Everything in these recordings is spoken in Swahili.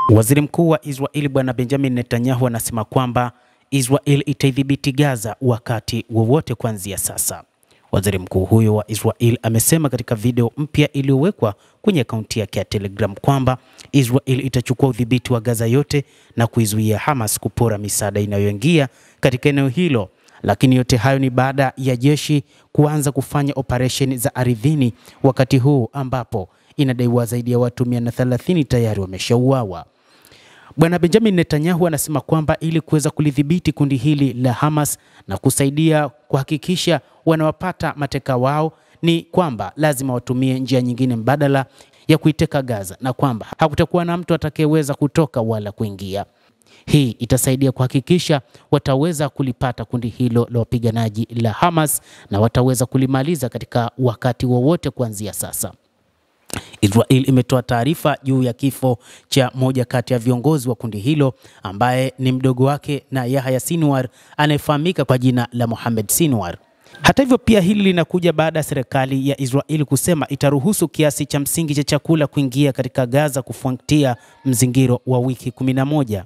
Waziri Mkuu wa Israel Bwana Benjamin Netanyahu anasema kwamba Israel itaidhibiti Gaza wakati wowote kuanzia sasa. Waziri Mkuu huyo wa Israel amesema katika video mpya iliyowekwa kwenye akaunti yake ya Telegram kwamba Israel itachukua udhibiti wa Gaza yote na kuizuia Hamas kupora misaada inayoingia katika eneo hilo. Lakini yote hayo ni baada ya jeshi kuanza kufanya operesheni za ardhini wakati huu ambapo inadaiwa zaidi ya watu 130 tayari wameshauawa. Bwana Benjamin Netanyahu anasema kwamba ili kuweza kulidhibiti kundi hili la Hamas na kusaidia kuhakikisha wanawapata mateka wao ni kwamba lazima watumie njia nyingine mbadala ya kuiteka Gaza na kwamba hakutakuwa na mtu atakayeweza kutoka wala kuingia. Hii itasaidia kuhakikisha wataweza kulipata kundi hilo la wapiganaji la Hamas na wataweza kulimaliza katika wakati wowote kuanzia sasa. Israel imetoa taarifa juu ya kifo cha moja kati ya viongozi wa kundi hilo ambaye ni mdogo wake na Yahya Sinwar anayefahamika kwa jina la Mohamed Sinwar. Hata hivyo pia hili linakuja baada ya serikali ya Israel kusema itaruhusu kiasi cha msingi cha chakula kuingia katika Gaza kufuatia mzingiro wa wiki 11.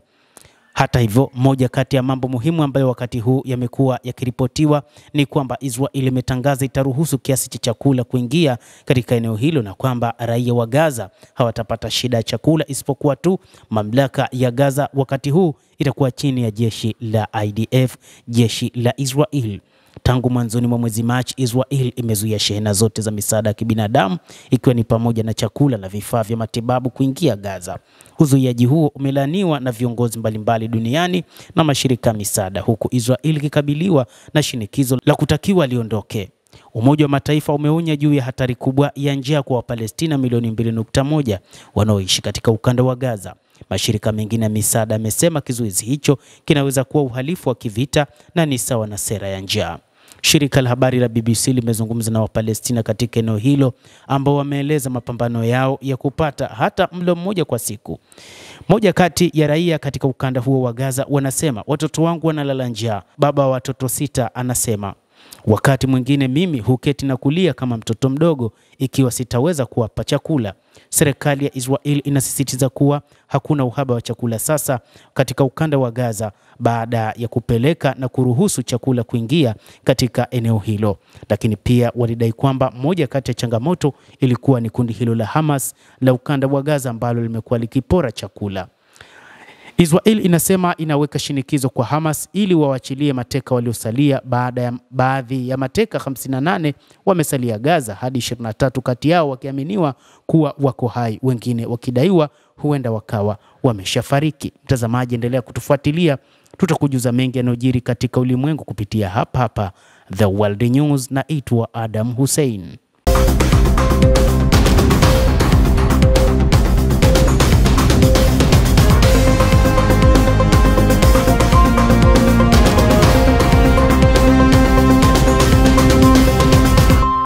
Hata hivyo, moja kati ya mambo muhimu ambayo wakati huu yamekuwa yakiripotiwa ni kwamba Israel imetangaza itaruhusu kiasi cha chakula kuingia katika eneo hilo na kwamba raia wa Gaza hawatapata shida ya chakula isipokuwa tu mamlaka ya Gaza wakati huu itakuwa chini ya jeshi la IDF, jeshi la Israel. Tangu mwanzoni mwa mwezi Machi, Israel imezuia shehena zote za misaada ya kibinadamu ikiwa ni pamoja na chakula na vifaa vya matibabu kuingia Gaza. Uzuiaji huo umelaaniwa na viongozi mbalimbali duniani na mashirika ya misaada huku Israel ikikabiliwa na shinikizo la kutakiwa liondoke. Umoja wa Mataifa umeonya juu ya hatari kubwa ya njaa kwa Wapalestina milioni 2.1 wanaoishi katika ukanda wa Gaza. Mashirika mengine ya misaada yamesema kizuizi hicho kinaweza kuwa uhalifu wa kivita na ni sawa na sera ya njaa. Shirika la habari la BBC limezungumza na Wapalestina katika eneo hilo ambao wameeleza mapambano yao ya kupata hata mlo mmoja kwa siku. Moja kati ya raia katika ukanda huo wa Gaza wanasema, watoto wangu wanalala njaa. Baba wa watoto 6 anasema, wakati mwingine mimi huketi na kulia kama mtoto mdogo ikiwa sitaweza kuwapa chakula. Serikali ya Israel inasisitiza kuwa hakuna uhaba wa chakula sasa katika ukanda wa Gaza baada ya kupeleka na kuruhusu chakula kuingia katika eneo hilo. Lakini pia walidai kwamba moja kati ya changamoto ilikuwa ni kundi hilo la Hamas la ukanda wa Gaza ambalo limekuwa likipora chakula. Israel inasema inaweka shinikizo kwa Hamas ili wawachilie mateka waliosalia baada ya baadhi ya mateka 58 wamesalia Gaza, hadi 23 kati yao wakiaminiwa kuwa wako hai, wengine wakidaiwa huenda wakawa wameshafariki. Mtazamaji, endelea kutufuatilia, tutakujuza mengi yanayojiri katika ulimwengu kupitia hapa The World News, na itwa Adam Hussein.